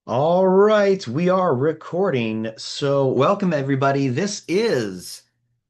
All right, we are recording. So, welcome everybody. This is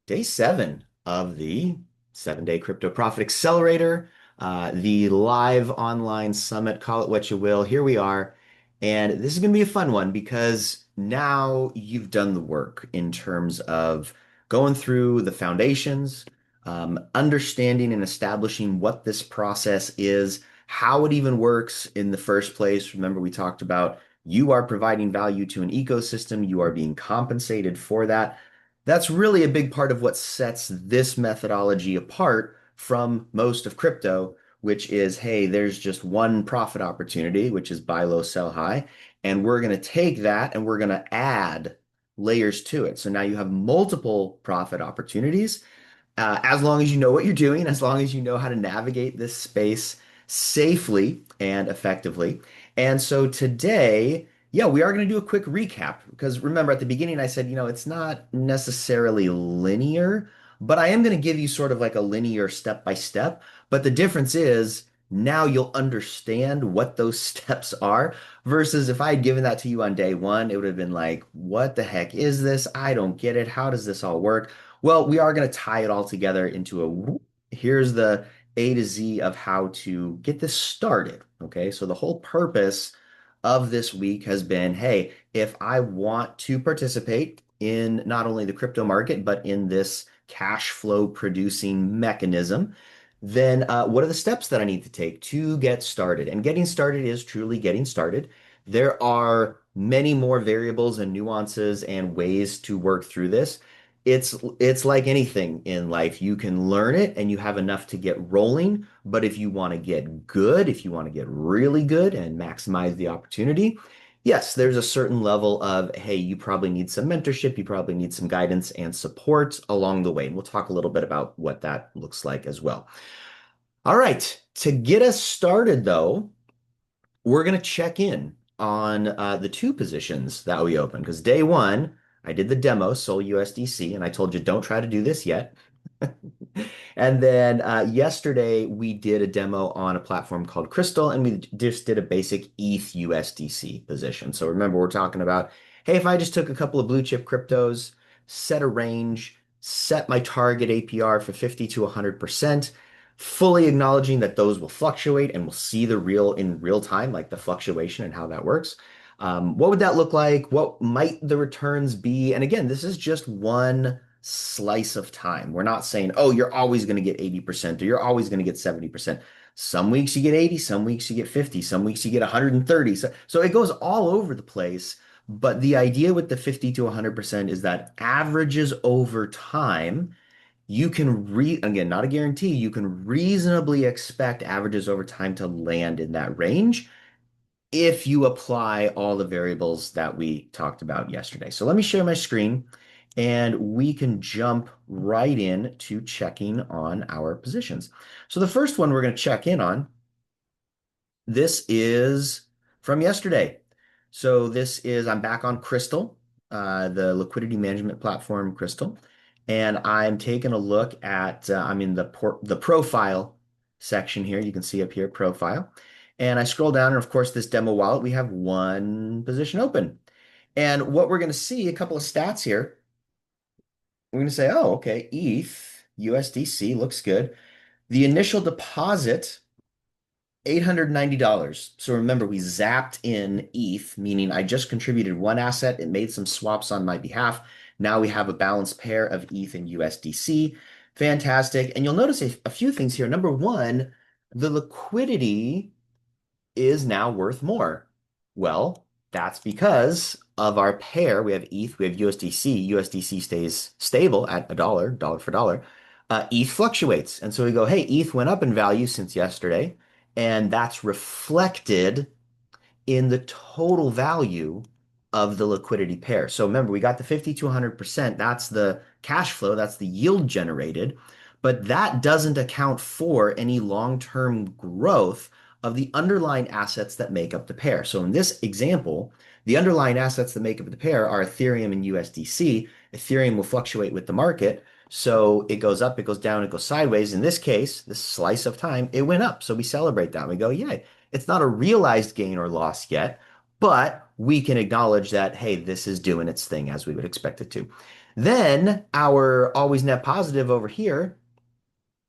day 7 of the 7-day Crypto Profit Accelerator, the live online summit. Call it what you will. Here we are. And this is going to be a fun one because now you've done the work in terms of going through the foundations, understanding and establishing what this process is, how it even works in the first place. Remember, we talked about you are providing value to an ecosystem, you are being compensated for that. That's really a big part of what sets this methodology apart from most of crypto, which is, hey, there's just one profit opportunity, which is buy low, sell high. And we're going to take that and we're going to add layers to it. So now you have multiple profit opportunities as long as you know what you're doing, as long as you know how to navigate this space safely and effectively. And so today, yeah, we are going to do a quick recap because remember at the beginning I said, it's not necessarily linear, but I am going to give you sort of like a linear step by step. But the difference is now you'll understand what those steps are versus if I had given that to you on day one, it would have been like, what the heck is this? I don't get it. How does this all work? Well, we are going to tie it all together into here's the A to Z of how to get this started. Okay. So the whole purpose of this week has been, hey, if I want to participate in not only the crypto market, but in this cash flow producing mechanism, then what are the steps that I need to take to get started? And getting started is truly getting started. There are many more variables and nuances and ways to work through this. It's like anything in life. You can learn it and you have enough to get rolling. But if you want to get good, if you want to get really good and maximize the opportunity, yes, there's a certain level of, hey, you probably need some mentorship, you probably need some guidance and support along the way. And we'll talk a little bit about what that looks like as well. All right, to get us started though, we're going to check in on the two positions that we opened because day one, I did the demo, Sol USDC, and I told you don't try to do this yet. And then yesterday, we did a demo on a platform called Crystal, and we just did a basic ETH USDC position. So remember, we're talking about, hey, if I just took a couple of blue chip cryptos, set a range, set my target APR for 50 to 100%, fully acknowledging that those will fluctuate and we'll see the real in real time, like the fluctuation and how that works. What would that look like? What might the returns be? And again, this is just one slice of time. We're not saying, oh, you're always going to get 80% or you're always going to get 70%. Some weeks you get 80, some weeks you get 50, some weeks you get 130. So it goes all over the place. But the idea with the 50 to 100% is that averages over time you can again, not a guarantee, you can reasonably expect averages over time to land in that range if you apply all the variables that we talked about yesterday. So let me share my screen and we can jump right in to checking on our positions. So the first one we're going to check in on, this is from yesterday. So I'm back on Crystal, the liquidity management platform Crystal, and I'm taking a look at, I'm in the profile section here. You can see up here, profile. And I scroll down, and of course, this demo wallet, we have one position open. And what we're going to see, a couple of stats here. We're going to say, oh, okay, ETH, USDC looks good. The initial deposit $890. So remember, we zapped in ETH, meaning I just contributed one asset. It made some swaps on my behalf. Now we have a balanced pair of ETH and USDC. Fantastic. And you'll notice a few things here. Number one, the liquidity is now worth more. Well, that's because of our pair. We have ETH, we have USDC. USDC stays stable at a dollar, dollar for dollar. ETH fluctuates. And so we go, hey, ETH went up in value since yesterday. And that's reflected in the total value of the liquidity pair. So remember, we got the 50 to 100%. That's the cash flow, that's the yield generated, but that doesn't account for any long-term growth of the underlying assets that make up the pair. So in this example, the underlying assets that make up the pair are Ethereum and USDC. Ethereum will fluctuate with the market. So it goes up, it goes down, it goes sideways. In this case, this slice of time, it went up. So we celebrate that. We go, yeah, it's not a realized gain or loss yet, but we can acknowledge that, hey, this is doing its thing as we would expect it to. Then our always net positive over here,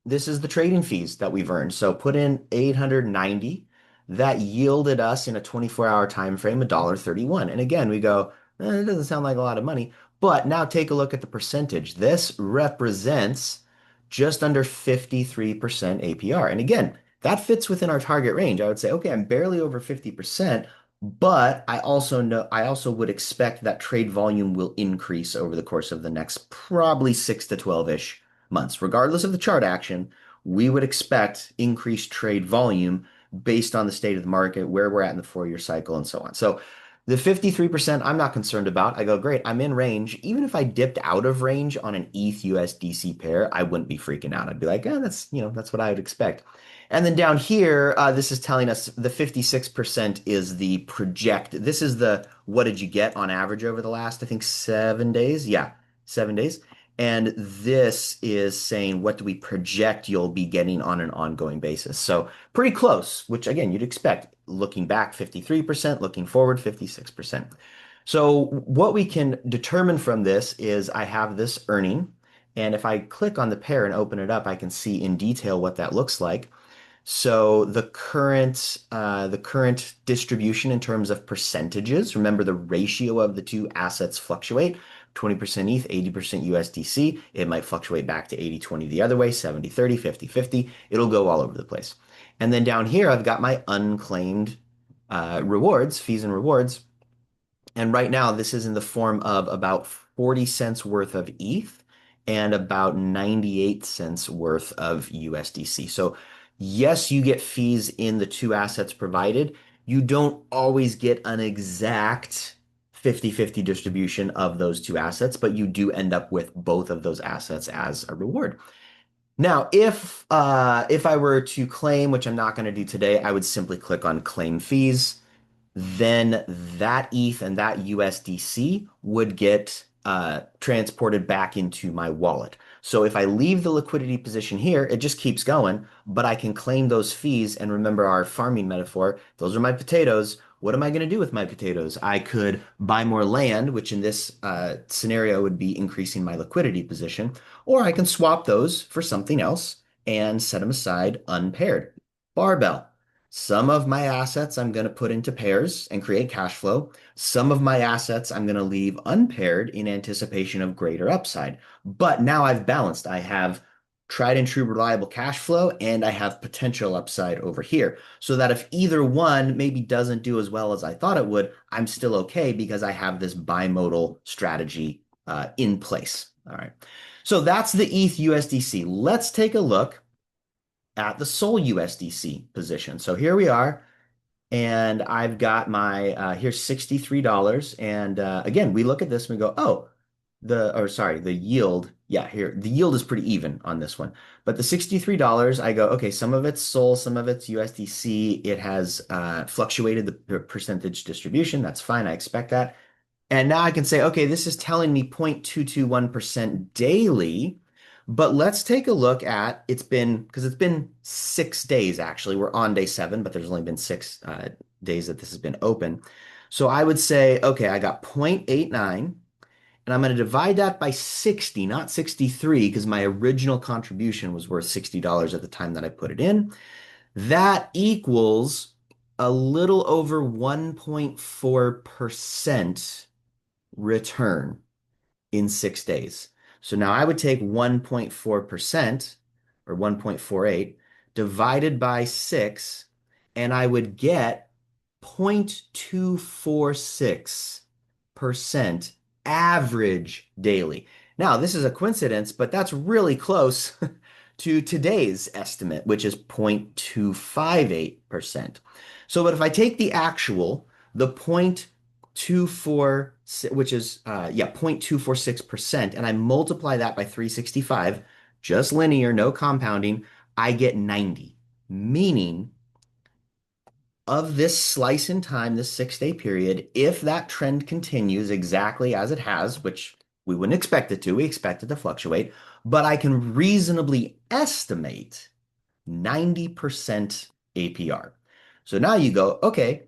this is the trading fees that we've earned. So put in 890. That yielded us in a 24-hour time frame $1.31. And again, we go, it doesn't sound like a lot of money. But now take a look at the percentage. This represents just under 53% APR. And again, that fits within our target range. I would say, okay, I'm barely over 50%, but I also would expect that trade volume will increase over the course of the next probably 6 to 12-ish months. Regardless of the chart action, we would expect increased trade volume based on the state of the market, where we're at in the 4-year cycle, and so on. So the 53%, I'm not concerned about. I go, great, I'm in range. Even if I dipped out of range on an ETH USDC pair, I wouldn't be freaking out. I'd be like, that's what I would expect. And then down here, this is telling us the 56% is the project. This is the what did you get on average over the last, I think, 7 days? Yeah, 7 days. And this is saying what do we project you'll be getting on an ongoing basis. So pretty close, which again, you'd expect. Looking back, 53%, looking forward, 56%. So what we can determine from this is I have this earning. And if I click on the pair and open it up, I can see in detail what that looks like. So the current distribution in terms of percentages, remember the ratio of the two assets fluctuate, 20% ETH, 80% USDC. It might fluctuate back to 80-20 the other way, 70-30, 50-50. It'll go all over the place. And then down here, I've got my unclaimed rewards, fees and rewards. And right now, this is in the form of about 40 cents worth of ETH and about 98 cents worth of USDC. So, yes, you get fees in the two assets provided. You don't always get an exact 50-50 distribution of those two assets, but you do end up with both of those assets as a reward. Now, if I were to claim, which I'm not going to do today, I would simply click on claim fees, then that ETH and that USDC would get transported back into my wallet. So if I leave the liquidity position here, it just keeps going, but I can claim those fees. And remember our farming metaphor, those are my potatoes. What am I going to do with my potatoes? I could buy more land, which in this scenario would be increasing my liquidity position, or I can swap those for something else and set them aside unpaired. Barbell. Some of my assets I'm going to put into pairs and create cash flow. Some of my assets I'm going to leave unpaired in anticipation of greater upside. But now I've balanced. I have tried and true reliable cash flow and I have potential upside over here. So that if either one maybe doesn't do as well as I thought it would, I'm still okay because I have this bimodal strategy in place. All right. So that's the ETH USDC. Let's take a look at the Sol USDC position. So here we are, and I've got my here's $63. And again, we look at this and we go, oh, the yield. Yeah, here the yield is pretty even on this one. But the $63, I go, okay, some of it's Sol, some of it's USDC. It has fluctuated the percentage distribution. That's fine. I expect that. And now I can say, okay, this is telling me 0.221% daily. But let's take a look at because it's been 6 days actually. We're on day 7, but there's only been 6 days that this has been open. So I would say, okay, I got 0.89, and I'm going to divide that by 60, not 63, because my original contribution was worth $60 at the time that I put it in. That equals a little over 1.4% return in 6 days. So now I would take 1.4% or 1.48 divided by 6, and I would get 0.246% average daily. Now, this is a coincidence, but that's really close to today's estimate, which is 0.258%. So, but if I take the actual, the 0.24, which is 0.246%, and I multiply that by 365, just linear, no compounding, I get 90, meaning of this slice in time, this 6-day period, if that trend continues exactly as it has, which we wouldn't expect it to, we expect it to fluctuate, but I can reasonably estimate 90% APR. So now you go, okay,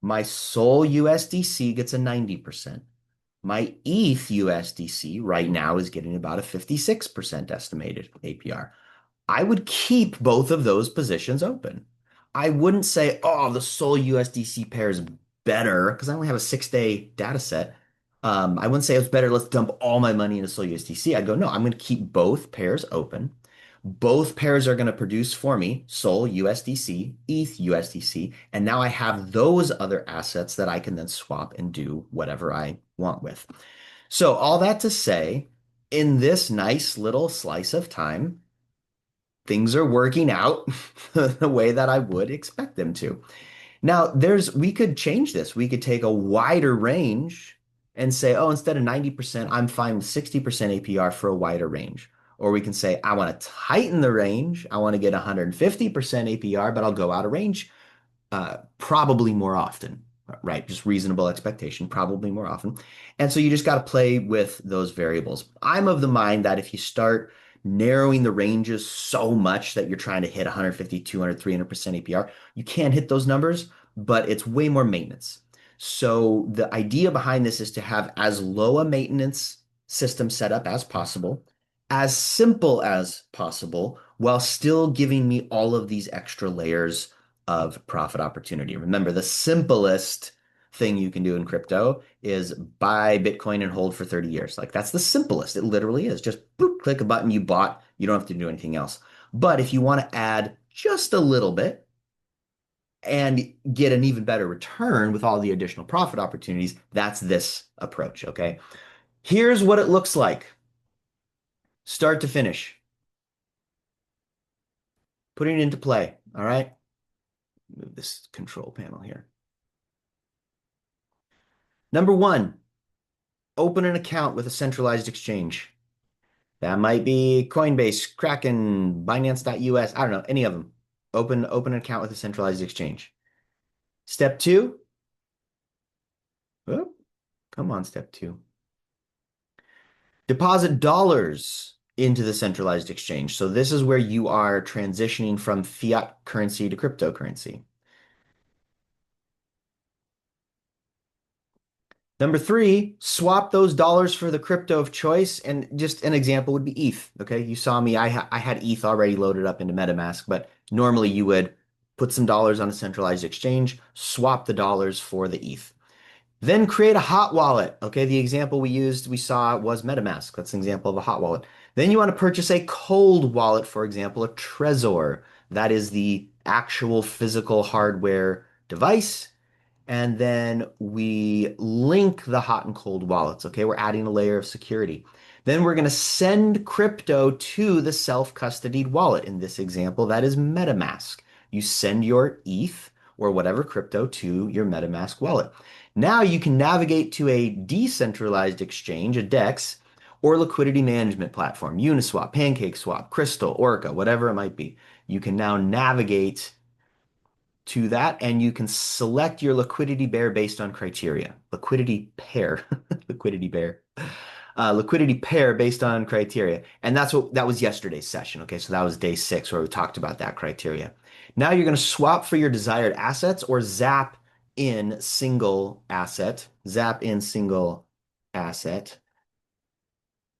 My Sol USDC gets a 90%. My ETH USDC right now is getting about a 56% estimated APR. I would keep both of those positions open. I wouldn't say, oh, the Sol USDC pair is better because I only have a 6-day data set. I wouldn't say it's better. Let's dump all my money into Sol USDC. I'd go, no, I'm going to keep both pairs open. Both pairs are going to produce for me Sol USDC, ETH USDC, and now I have those other assets that I can then swap and do whatever I want with. So, all that to say, in this nice little slice of time, things are working out the way that I would expect them to. Now, we could change this. We could take a wider range and say, oh, instead of 90%, I'm fine with 60% APR for a wider range. Or we can say, I want to tighten the range. I want to get 150% APR, but I'll go out of range probably more often, right? Just reasonable expectation, probably more often. And so you just got to play with those variables. I'm of the mind that if you start narrowing the ranges so much that you're trying to hit 150, 200, 300% APR, you can hit those numbers, but it's way more maintenance. So the idea behind this is to have as low a maintenance system set up as possible, as simple as possible, while still giving me all of these extra layers of profit opportunity. Remember, the simplest thing you can do in crypto is buy Bitcoin and hold for 30 years. Like that's the simplest. It literally is. Just boop, click a button, you bought. You don't have to do anything else. But if you want to add just a little bit and get an even better return with all the additional profit opportunities, that's this approach, okay? Here's what it looks like. Start to finish. Putting it into play, all right? Move this control panel here. Number one, open an account with a centralized exchange. That might be Coinbase, Kraken, Binance.us. I don't know, any of them. Open an account with a centralized exchange. Step two. Oh, come on, step two. Deposit dollars into the centralized exchange. So this is where you are transitioning from fiat currency to cryptocurrency. Number three, swap those dollars for the crypto of choice. And just an example would be ETH. Okay. You saw me, I had ETH already loaded up into MetaMask, but normally you would put some dollars on a centralized exchange, swap the dollars for the ETH. Then create a hot wallet. Okay. The example we saw was MetaMask. That's an example of a hot wallet. Then you want to purchase a cold wallet, for example, a Trezor. That is the actual physical hardware device. And then we link the hot and cold wallets. Okay, we're adding a layer of security. Then we're going to send crypto to the self-custodied wallet. In this example, that is MetaMask. You send your ETH or whatever crypto to your MetaMask wallet. Now you can navigate to a decentralized exchange, a DEX, or liquidity management platform, Uniswap, PancakeSwap, Crystal, Orca, whatever it might be. You can now navigate to that, and you can select your liquidity pair based on criteria. Liquidity pair, liquidity pair, liquidity pair based on criteria. And that was yesterday's session. Okay, so that was day 6 where we talked about that criteria. Now you're going to swap for your desired assets or zap in single asset,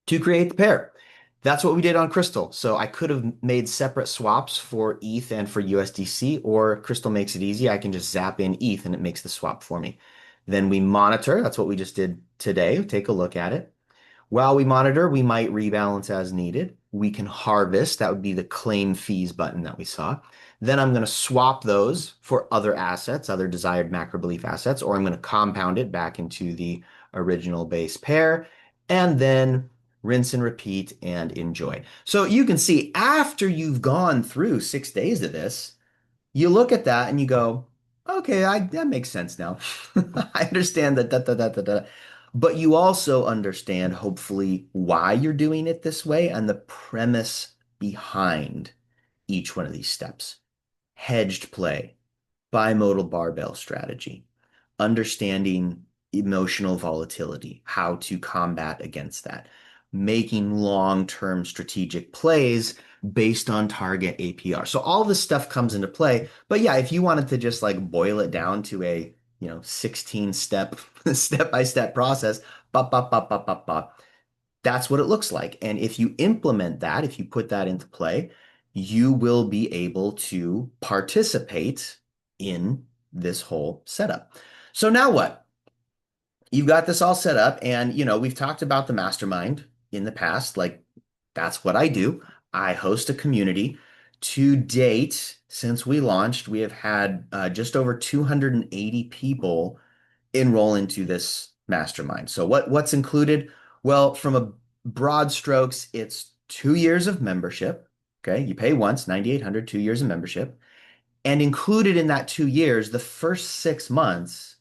to create the pair. That's what we did on Crystal. So I could have made separate swaps for ETH and for USDC, or Crystal makes it easy. I can just zap in ETH and it makes the swap for me. Then we monitor. That's what we just did today. Take a look at it. While we monitor, we might rebalance as needed. We can harvest. That would be the claim fees button that we saw. Then I'm going to swap those for other assets, other desired macro belief assets, or I'm going to compound it back into the original base pair. And then rinse and repeat and enjoy. So you can see after you've gone through 6 days of this, you look at that and you go, okay, that makes sense now. I understand that, but you also understand, hopefully, why you're doing it this way and the premise behind each one of these steps. Hedged play, bimodal barbell strategy, understanding emotional volatility, how to combat against that, making long-term strategic plays based on target APR. So all this stuff comes into play. But yeah, if you wanted to just like boil it down to a 16 step by step process. Bop, bop, bop, bop, bop, bop. That's what it looks like. And if you implement that, if you put that into play, you will be able to participate in this whole setup. So now what? You've got this all set up, and we've talked about the mastermind in the past. Like, that's what I do. I host a community. To date, since we launched, we have had just over 280 people enroll into this mastermind. So what's included? Well, from a broad strokes, it's 2 years of membership. Okay, you pay once, 9,800, 2 years of membership. And included in that 2 years, the first 6 months,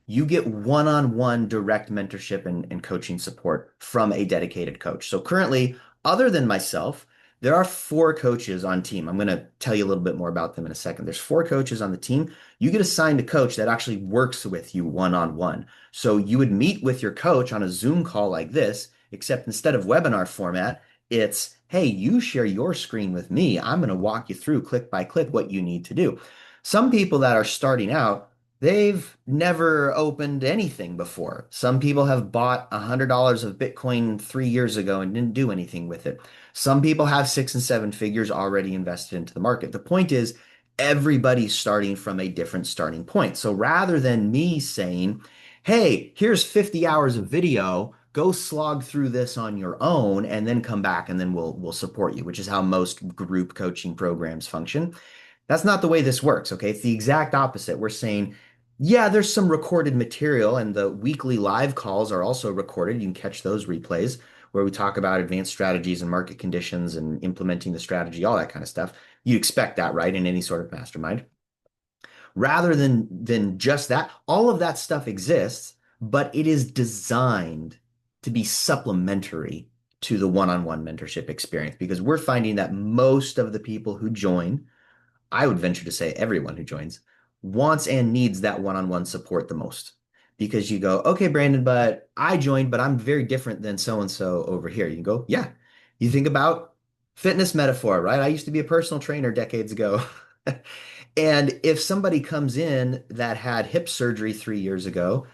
you get one-on-one direct mentorship and coaching support from a dedicated coach. So currently, other than myself, there are four coaches on team. I'm going to tell you a little bit more about them in a second. There's four coaches on the team. You get assigned a coach that actually works with you one-on-one. So you would meet with your coach on a Zoom call like this, except instead of webinar format, it's, hey, you share your screen with me. I'm going to walk you through click by click what you need to do. Some people that are starting out, they've never opened anything before. Some people have bought $100 of Bitcoin 3 years ago and didn't do anything with it. Some people have 6 and 7 figures already invested into the market. The point is, everybody's starting from a different starting point. So rather than me saying, hey, here's 50 hours of video, go slog through this on your own and then come back and then we'll support you, which is how most group coaching programs function. That's not the way this works, okay? It's the exact opposite. We're saying, yeah, there's some recorded material, and the weekly live calls are also recorded. You can catch those replays where we talk about advanced strategies and market conditions and implementing the strategy, all that kind of stuff. You expect that, right, in any sort of mastermind. Rather than just that, all of that stuff exists, but it is designed to be supplementary to the one-on-one mentorship experience because we're finding that most of the people who join, I would venture to say everyone who joins, wants and needs that one-on-one support the most. Because you go, okay, Brandon, but I joined, but I'm very different than so and so over here. You go, yeah. You think about fitness metaphor, right? I used to be a personal trainer decades ago. And if somebody comes in that had hip surgery 3 years ago,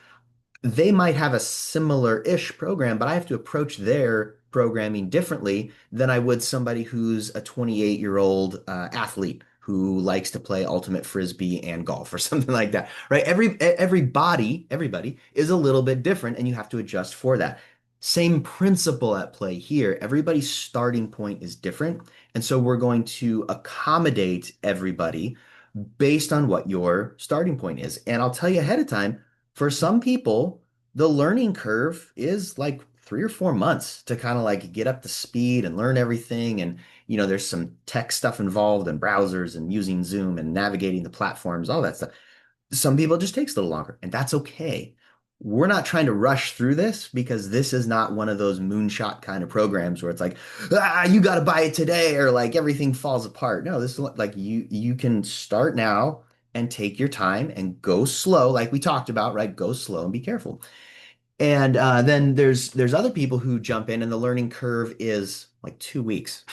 they might have a similar-ish program, but I have to approach their programming differently than I would somebody who's a 28-year-old athlete who likes to play ultimate frisbee and golf or something like that, right? Everybody is a little bit different, and you have to adjust for that. Same principle at play here. Everybody's starting point is different, and so we're going to accommodate everybody based on what your starting point is. And I'll tell you ahead of time, for some people, the learning curve is like 3 or 4 months to kind of like get up to speed and learn everything. And, there's some tech stuff involved and browsers and using Zoom and navigating the platforms, all that stuff. Some people it just takes a little longer, and that's okay. We're not trying to rush through this because this is not one of those moonshot kind of programs where it's like, you got to buy it today or like everything falls apart. No, this is like you can start now and take your time and go slow, like we talked about, right? Go slow and be careful. And then there's other people who jump in, and the learning curve is like 2 weeks.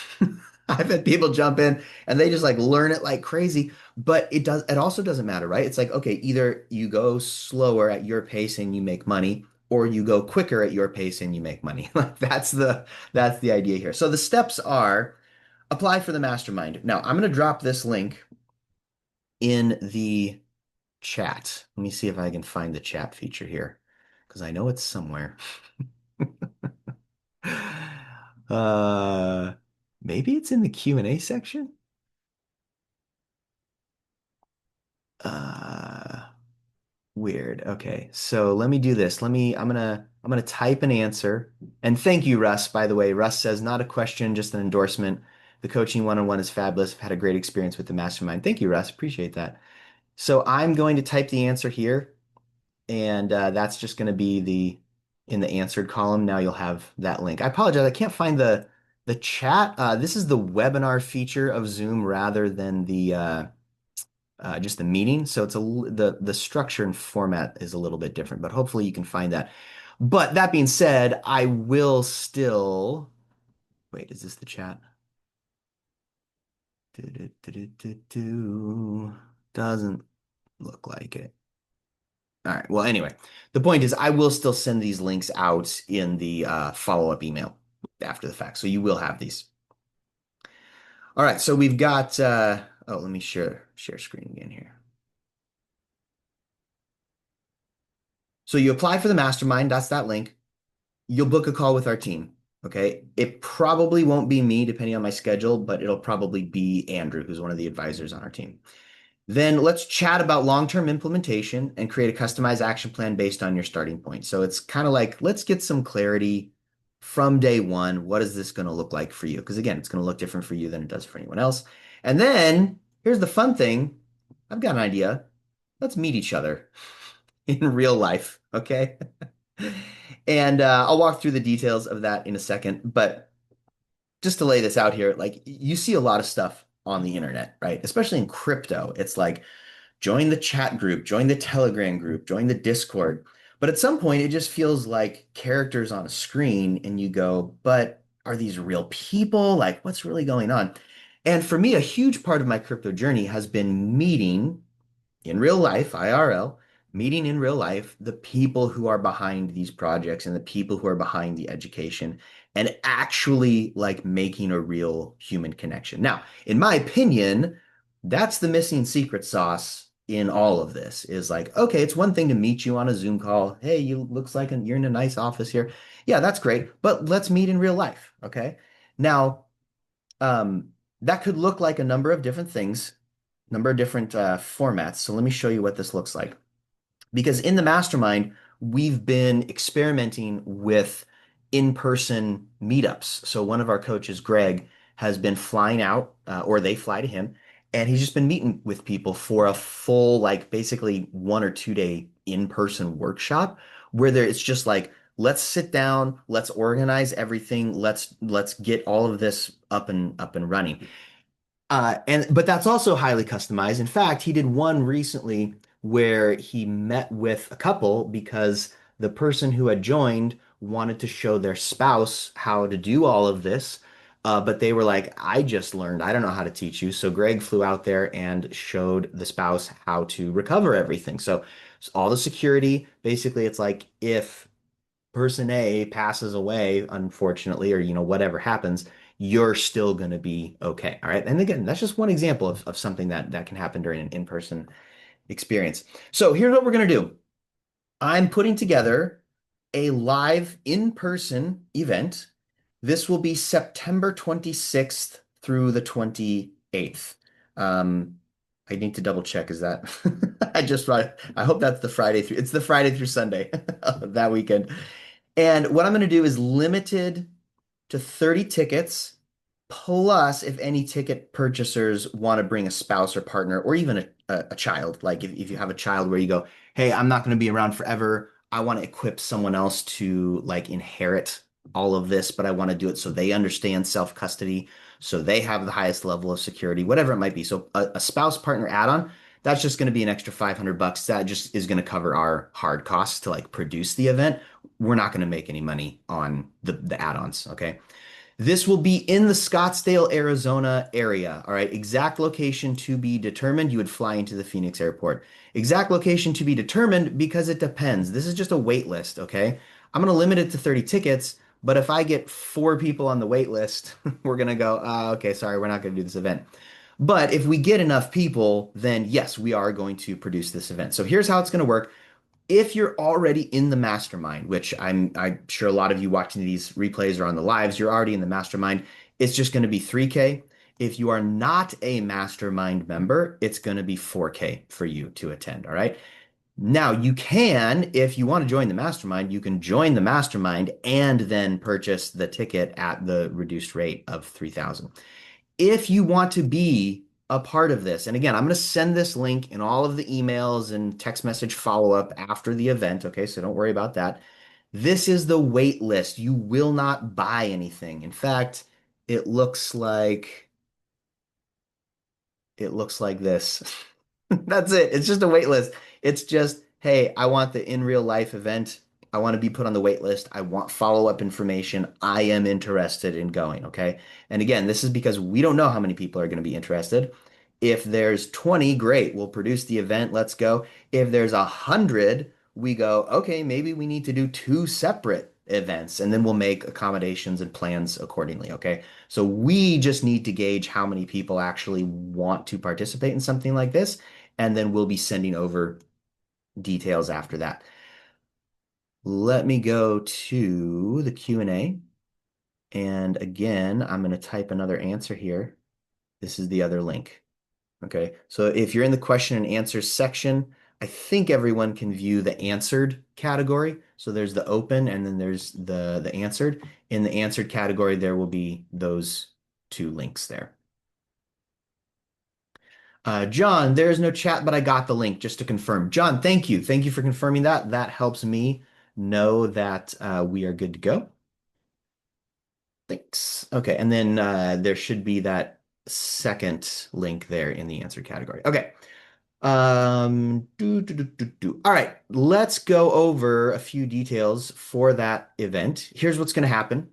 I've had people jump in and they just like learn it like crazy, but it also doesn't matter, right? It's like, okay, either you go slower at your pace and you make money, or you go quicker at your pace and you make money. Like that's the idea here. So the steps are apply for the mastermind. Now I'm going to drop this link in the chat. Let me see if I can find the chat feature here because I know it's somewhere. Uh, maybe it's in the Q&A section. Uh, Weird. Okay. So let me do this. I'm gonna type an answer. And thank you, Russ, by the way. Russ says, not a question, just an endorsement. The coaching one-on-one is fabulous. I've had a great experience with the mastermind. Thank you, Russ. Appreciate that. So I'm going to type the answer here, and that's just going to be the in the answered column. Now you'll have that link. I apologize. I can't find the chat. This is the webinar feature of Zoom rather than the just the meeting. So the structure and format is a little bit different, but hopefully you can find that. But that being said, I will still wait. Is this the chat? Do-do-do-do-do-do. Doesn't look like it. All right. Well, anyway, the point is I will still send these links out in the follow-up email after the fact. So you will have these. All right. So we've got oh, let me share screen again here. So you apply for the mastermind, that's that link. You'll book a call with our team. Okay. It probably won't be me depending on my schedule, but it'll probably be Andrew, who's one of the advisors on our team. Then let's chat about long-term implementation and create a customized action plan based on your starting point. So it's kind of like, let's get some clarity from day one. What is this going to look like for you? Because again, it's going to look different for you than it does for anyone else. And then here's the fun thing. I've got an idea. Let's meet each other in real life. Okay. And I'll walk through the details of that in a second. But just to lay this out here, like you see a lot of stuff on the internet, right? Especially in crypto. It's like, join the chat group, join the Telegram group, join the Discord. But at some point, it just feels like characters on a screen, and you go, but are these real people? Like, what's really going on? And for me, a huge part of my crypto journey has been meeting in real life, IRL, meeting in real life the people who are behind these projects and the people who are behind the education and actually like making a real human connection. Now, in my opinion, that's the missing secret sauce in all of this is like, okay, it's one thing to meet you on a Zoom call. Hey, you looks like you're in a nice office here. Yeah, that's great, but let's meet in real life, okay? Now, that could look like a number of different things, number of different formats. So let me show you what this looks like. Because in the mastermind, we've been experimenting with in-person meetups. So one of our coaches, Greg, has been flying out, or they fly to him, and he's just been meeting with people for a full, like basically 1 or 2 day in-person workshop where it's just like, let's sit down, let's organize everything, let's get all of this up and running. But that's also highly customized. In fact, he did one recently where he met with a couple because the person who had joined wanted to show their spouse how to do all of this. But they were like, I just learned. I don't know how to teach you. So Greg flew out there and showed the spouse how to recover everything. So all the security, basically, it's like if person A passes away, unfortunately, or whatever happens, you're still going to be okay. All right. And again, that's just one example of something that can happen during an in-person experience. So here's what we're going to do. I'm putting together a live in-person event. This will be September 26th through the 28th. Um, I need to double check. Is that I hope that's the Friday through, it's the Friday through Sunday of that weekend. And what I'm going to do is limited to 30 tickets, plus if any ticket purchasers want to bring a spouse or partner or even a child. Like if you have a child where you go, hey, I'm not going to be around forever. I want to equip someone else to like inherit all of this, but I want to do it so they understand self-custody, so they have the highest level of security, whatever it might be. So a spouse partner add-on, that's just going to be an extra $500. That just is going to cover our hard costs to like produce the event. We're not going to make any money on the add-ons, okay? This will be in the Scottsdale, Arizona area. All right. Exact location to be determined. You would fly into the Phoenix airport. Exact location to be determined because it depends. This is just a wait list. Okay. I'm going to limit it to 30 tickets. But if I get 4 people on the wait list, we're going to go, okay, sorry, we're not going to do this event. But if we get enough people, then yes, we are going to produce this event. So here's how it's going to work. If you're already in the mastermind, which I'm sure a lot of you watching these replays or on the lives, you're already in the mastermind, it's just going to be 3K. If you are not a mastermind member, it's going to be 4K for you to attend. All right. Now you can, if you want to join the mastermind, you can join the mastermind and then purchase the ticket at the reduced rate of 3,000. If you want to be a part of this, and again, I'm going to send this link in all of the emails and text message follow up after the event. Okay, so don't worry about that. This is the wait list. You will not buy anything. In fact, it looks like it looks like this. That's it. It's just a wait list. It's just, hey, I want the in real life event. I want to be put on the wait list. I want follow-up information. I am interested in going, okay? And again, this is because we don't know how many people are going to be interested. If there's 20, great, we'll produce the event, let's go. If there's 100, we go, okay, maybe we need to do two separate events, and then we'll make accommodations and plans accordingly, okay? So we just need to gauge how many people actually want to participate in something like this, and then we'll be sending over details after that. Let me go to the Q&A. And again, I'm going to type another answer here. This is the other link. Okay, so if you're in the question and answers section, I think everyone can view the answered category. So there's the open and then there's the answered. In the answered category, there will be those two links there. John, there's no chat, but I got the link just to confirm. John, thank you. Thank you for confirming that. That helps me know that we are good to go. Thanks. Okay, and then there should be that second link there in the answer category. Okay. All right, let's go over a few details for that event. Here's what's going to happen.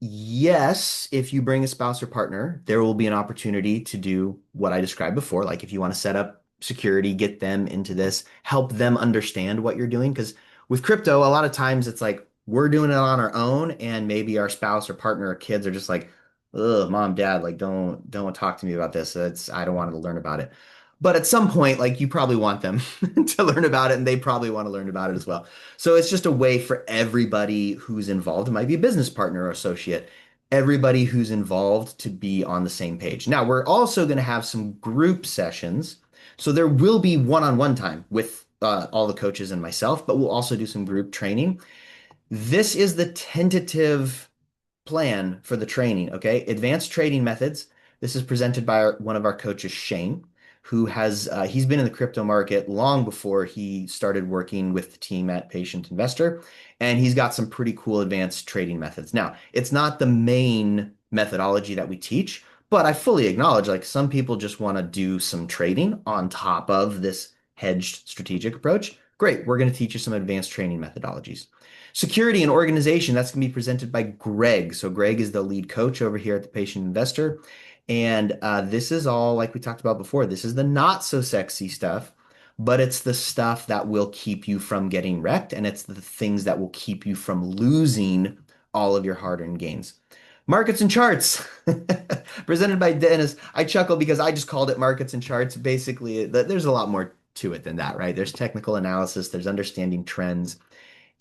Yes, if you bring a spouse or partner, there will be an opportunity to do what I described before. Like if you want to set up security, get them into this, help them understand what you're doing. Because with crypto, a lot of times it's like we're doing it on our own, and maybe our spouse or partner or kids are just like, "Ugh, mom, dad, like don't talk to me about this. It's I don't want to learn about it." But at some point, like you probably want them to learn about it, and they probably want to learn about it as well. So it's just a way for everybody who's involved. It might be a business partner or associate, everybody who's involved to be on the same page. Now, we're also going to have some group sessions. So there will be one-on-one time with all the coaches and myself, but we'll also do some group training. This is the tentative plan for the training, okay? Advanced trading methods. This is presented by one of our coaches, Shane, who has he's been in the crypto market long before he started working with the team at Patient Investor, and he's got some pretty cool advanced trading methods. Now, it's not the main methodology that we teach, but I fully acknowledge like some people just want to do some trading on top of this hedged strategic approach. Great, we're going to teach you some advanced training methodologies. Security and organization, that's going to be presented by Greg. So Greg is the lead coach over here at the Patient Investor. And this is all, like we talked about before, this is the not so sexy stuff, but it's the stuff that will keep you from getting wrecked. And it's the things that will keep you from losing all of your hard-earned gains. Markets and charts, presented by Dennis. I chuckle because I just called it markets and charts. Basically, there's a lot more to it than that, right? There's technical analysis, there's understanding trends.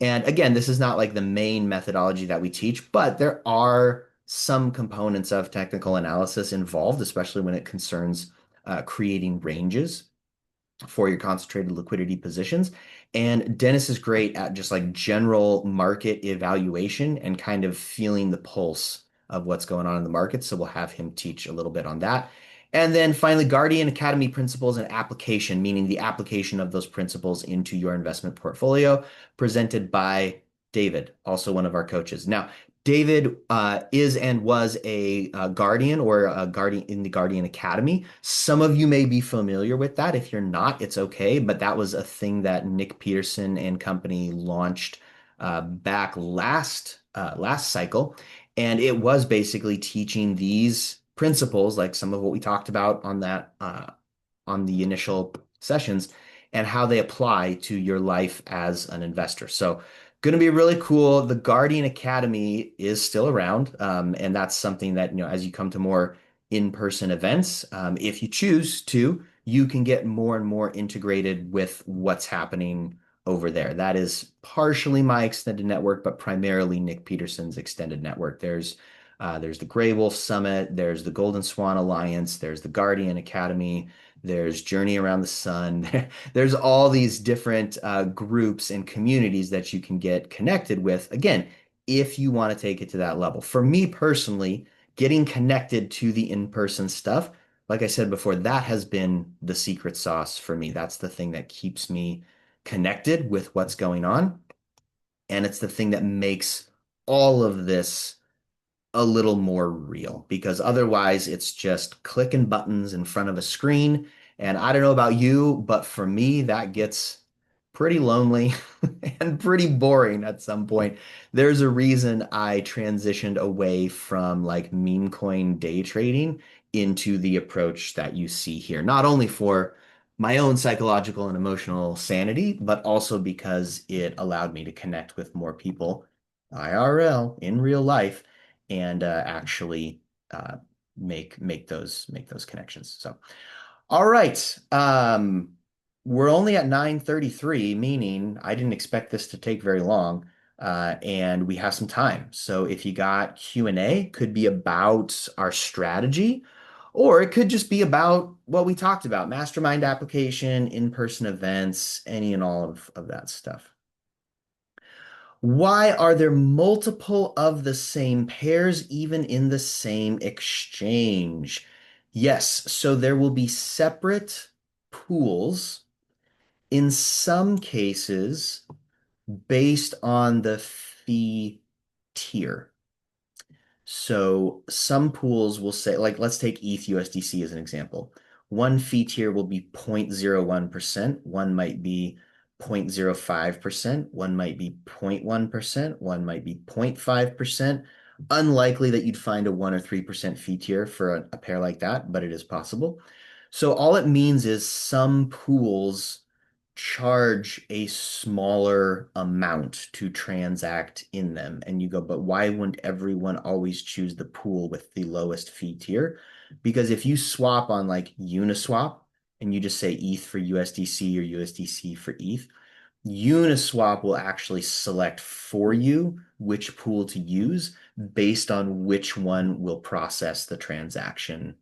And again, this is not like the main methodology that we teach, but there are some components of technical analysis involved, especially when it concerns creating ranges for your concentrated liquidity positions. And Dennis is great at just like general market evaluation and kind of feeling the pulse of what's going on in the market. So we'll have him teach a little bit on that. And then finally, Guardian Academy principles and application, meaning the application of those principles into your investment portfolio, presented by David, also one of our coaches. Now, David is and was a guardian or a guardian in the Guardian Academy. Some of you may be familiar with that. If you're not, it's okay. But that was a thing that Nick Peterson and company launched back last cycle, and it was basically teaching these principles, like some of what we talked about on that on the initial sessions, and how they apply to your life as an investor. So going to be really cool. The Guardian Academy is still around, and that's something that, as you come to more in-person events, if you choose to, you can get more and more integrated with what's happening over there. That is partially my extended network, but primarily Nick Peterson's extended network. There's the Gray Wolf Summit, there's the Golden Swan Alliance, there's the Guardian Academy, there's Journey Around the Sun. There's all these different groups and communities that you can get connected with. Again, if you want to take it to that level. For me personally, getting connected to the in-person stuff, like I said before, that has been the secret sauce for me. That's the thing that keeps me connected with what's going on. And it's the thing that makes all of this a little more real, because otherwise it's just clicking buttons in front of a screen. And I don't know about you, but for me, that gets pretty lonely and pretty boring at some point. There's a reason I transitioned away from like meme coin day trading into the approach that you see here, not only for my own psychological and emotional sanity, but also because it allowed me to connect with more people IRL in real life and actually uh, make those connections. So, all right. We're only at 9:33, meaning I didn't expect this to take very long. And we have some time. So if you got Q&A, could be about our strategy, or it could just be about what we talked about, mastermind application, in-person events, any and all of that stuff. Why are there multiple of the same pairs even in the same exchange? Yes, so there will be separate pools in some cases based on the fee tier. So some pools will say, like, let's take ETH USDC as an example. One fee tier will be 0.01%, one might be 0.05%, one might be 0.1%, one might be 0.5%. Unlikely that you'd find a 1 or 3% fee tier for a pair like that, but it is possible. So all it means is some pools charge a smaller amount to transact in them. And you go, but why wouldn't everyone always choose the pool with the lowest fee tier? Because if you swap on like Uniswap and you just say ETH for USDC or USDC for ETH, Uniswap will actually select for you which pool to use based on which one will process the transaction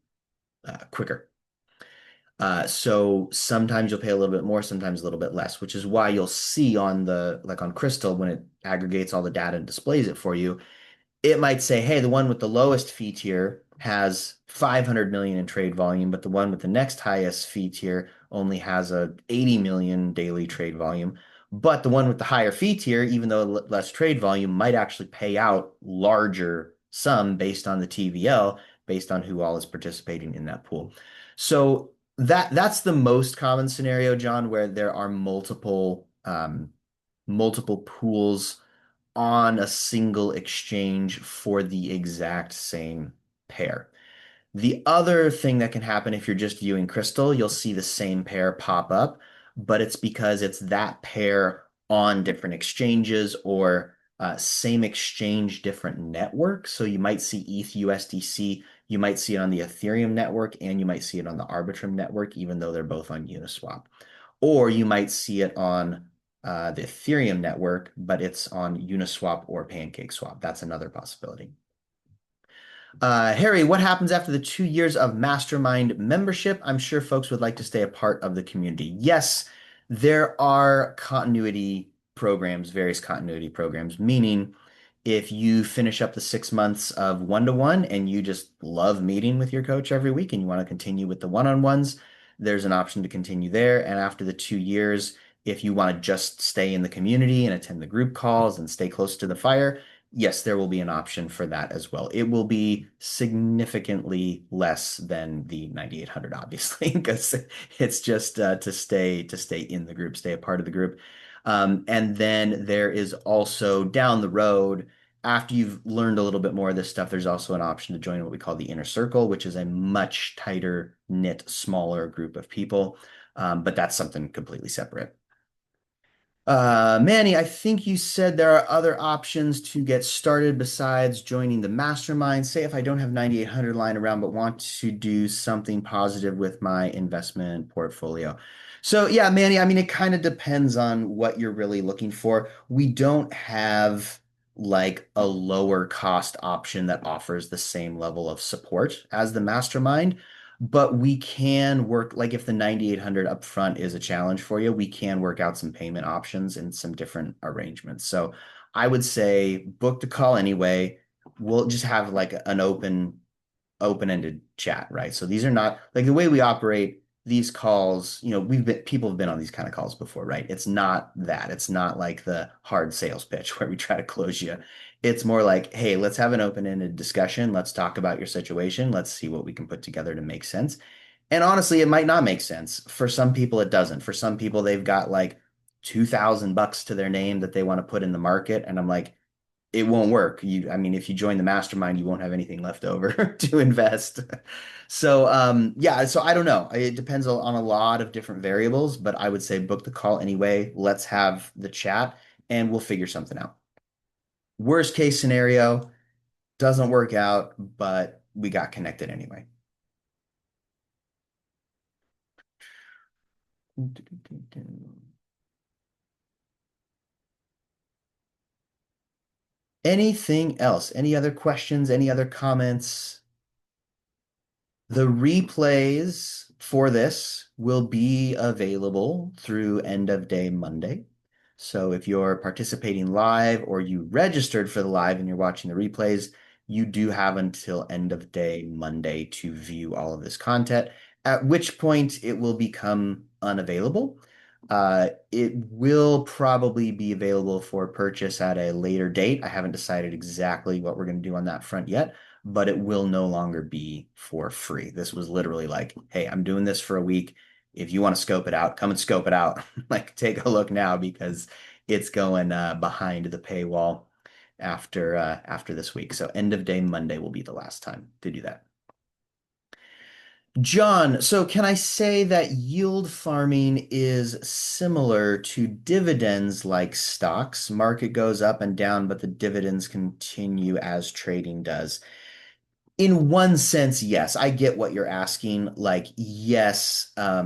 quicker. So sometimes you'll pay a little bit more, sometimes a little bit less, which is why you'll see on the, like on Crystal, when it aggregates all the data and displays it for you, it might say, hey, the one with the lowest fee tier has 500 million in trade volume, but the one with the next highest fee tier only has a 80 million daily trade volume. But the one with the higher fee tier, even though less trade volume, might actually pay out larger sum based on the TVL, based on who all is participating in that pool. So that's the most common scenario, John, where there are multiple pools on a single exchange for the exact same pair. The other thing that can happen if you're just viewing Crystal, you'll see the same pair pop up, but it's because it's that pair on different exchanges or same exchange, different network. So you might see ETH USDC, you might see it on the Ethereum network, and you might see it on the Arbitrum network, even though they're both on Uniswap. Or you might see it on the Ethereum network, but it's on Uniswap or PancakeSwap. That's another possibility. Harry, what happens after the 2 years of Mastermind membership? I'm sure folks would like to stay a part of the community. Yes, there are continuity programs, various continuity programs, meaning if you finish up the 6 months of one-to-one and you just love meeting with your coach every week and you want to continue with the one-on-ones, there's an option to continue there. And after the 2 years, if you want to just stay in the community and attend the group calls and stay close to the fire, yes, there will be an option for that as well. It will be significantly less than the 9,800, obviously, because it's just to stay in the group, stay a part of the group. And then there is also down the road, after you've learned a little bit more of this stuff, there's also an option to join what we call the inner circle, which is a much tighter knit, smaller group of people. But that's something completely separate. Manny, I think you said there are other options to get started besides joining the mastermind. Say if I don't have 9,800 lying around, but want to do something positive with my investment portfolio. So yeah, Manny, I mean, it kind of depends on what you're really looking for. We don't have like a lower cost option that offers the same level of support as the mastermind. But we can work, like if the 9,800 upfront is a challenge for you, we can work out some payment options and some different arrangements. So I would say book the call anyway. We'll just have like an open-ended chat, right? So these are not like the way we operate these calls, people have been on these kind of calls before, right? It's not that. It's not like the hard sales pitch where we try to close you. It's more like, hey, let's have an open-ended discussion. Let's talk about your situation. Let's see what we can put together to make sense. And honestly, it might not make sense. For some people, it doesn't. For some people, they've got like $2,000 to their name that they want to put in the market. And I'm like, it won't work. I mean, if you join the mastermind, you won't have anything left over to invest. So, yeah, so I don't know. It depends on a lot of different variables, but I would say book the call anyway. Let's have the chat and we'll figure something out. Worst case scenario, doesn't work out, but we got connected anyway. Anything else? Any other questions? Any other comments? The replays for this will be available through end of day Monday. So if you're participating live or you registered for the live and you're watching the replays, you do have until end of day Monday to view all of this content, at which point it will become unavailable. It will probably be available for purchase at a later date. I haven't decided exactly what we're going to do on that front yet, but it will no longer be for free. This was literally like, hey, I'm doing this for a week. If you want to scope it out, come and scope it out. Like, take a look now because it's going behind the paywall after this week. So end of day Monday will be the last time to do that. John, so can I say that yield farming is similar to dividends like stocks? Market goes up and down, but the dividends continue as trading does. In one sense, yes, I get what you're asking. Like, yes, I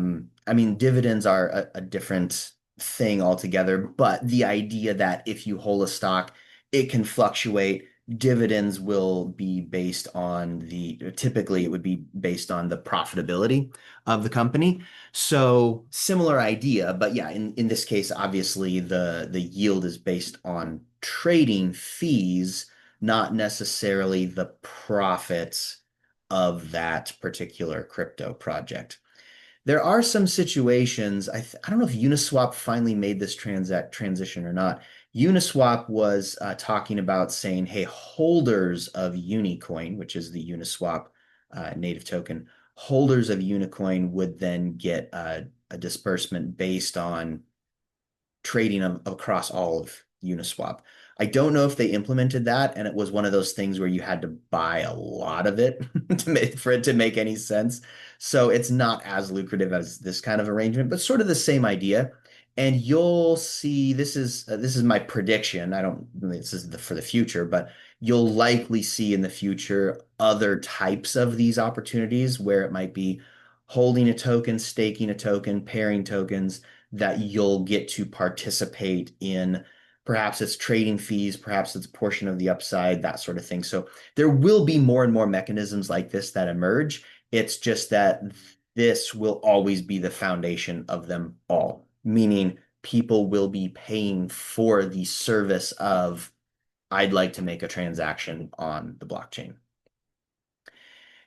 mean, dividends are a different thing altogether, but the idea that if you hold a stock, it can fluctuate. Dividends will be based on typically it would be based on the profitability of the company. So similar idea, but yeah, in this case, obviously the yield is based on trading fees, not necessarily the profits of that particular crypto project. There are some situations, I don't know if Uniswap finally made this transition or not. Uniswap was talking about saying, hey, holders of Unicoin, which is the Uniswap native token, holders of Unicoin would then get a disbursement based on trading across all of Uniswap. I don't know if they implemented that, and it was one of those things where you had to buy a lot of it for it to make any sense. So it's not as lucrative as this kind of arrangement, but sort of the same idea. And you'll see this is my prediction. I don't this is for the future, but you'll likely see in the future other types of these opportunities where it might be holding a token, staking a token, pairing tokens that you'll get to participate in. Perhaps it's trading fees, perhaps it's a portion of the upside, that sort of thing. So there will be more and more mechanisms like this that emerge. It's just that this will always be the foundation of them all, meaning people will be paying for the service of, I'd like to make a transaction on the blockchain.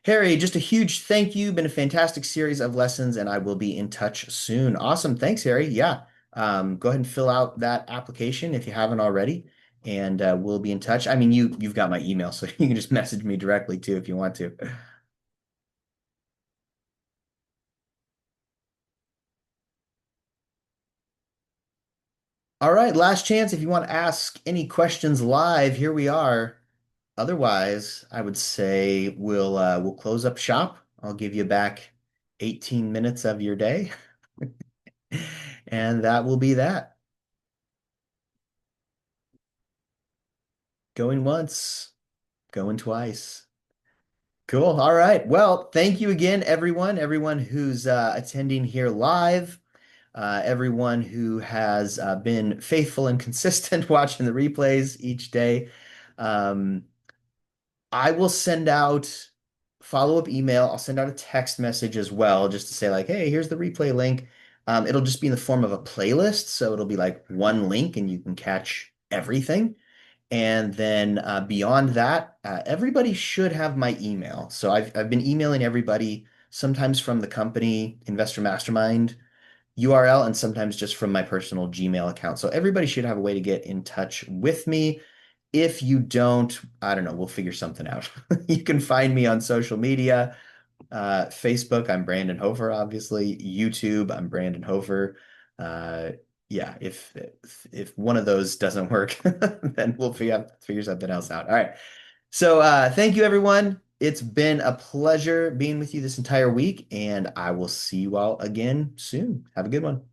Harry, just a huge thank you. Been a fantastic series of lessons, and I will be in touch soon. Awesome. Thanks, Harry. Yeah. Go ahead and fill out that application if you haven't already, and we'll be in touch. I mean, you've got my email, so you can just message me directly too if you want to. All right, last chance if you want to ask any questions live, here we are. Otherwise, I would say we'll close up shop. I'll give you back 18 minutes of your day, and that will be that. Going once, going twice. Cool. All right. Well, thank you again, everyone who's attending here live, everyone who has been faithful and consistent watching the replays each day. Um, I will send out follow-up email. I'll send out a text message as well, just to say like, hey, here's the replay link. It'll just be in the form of a playlist, so it'll be like one link and you can catch everything. And then beyond that, everybody should have my email. So I've been emailing everybody, sometimes from the company Investor Mastermind URL and sometimes just from my personal Gmail account. So everybody should have a way to get in touch with me. If you don't, I don't know, we'll figure something out. You can find me on social media. Facebook, I'm Brandon Hofer, obviously. YouTube, I'm Brandon Hofer. Uh, yeah, if one of those doesn't work, then we'll figure something else out. All right. So thank you, everyone. It's been a pleasure being with you this entire week, and I will see you all again soon. Have a good one.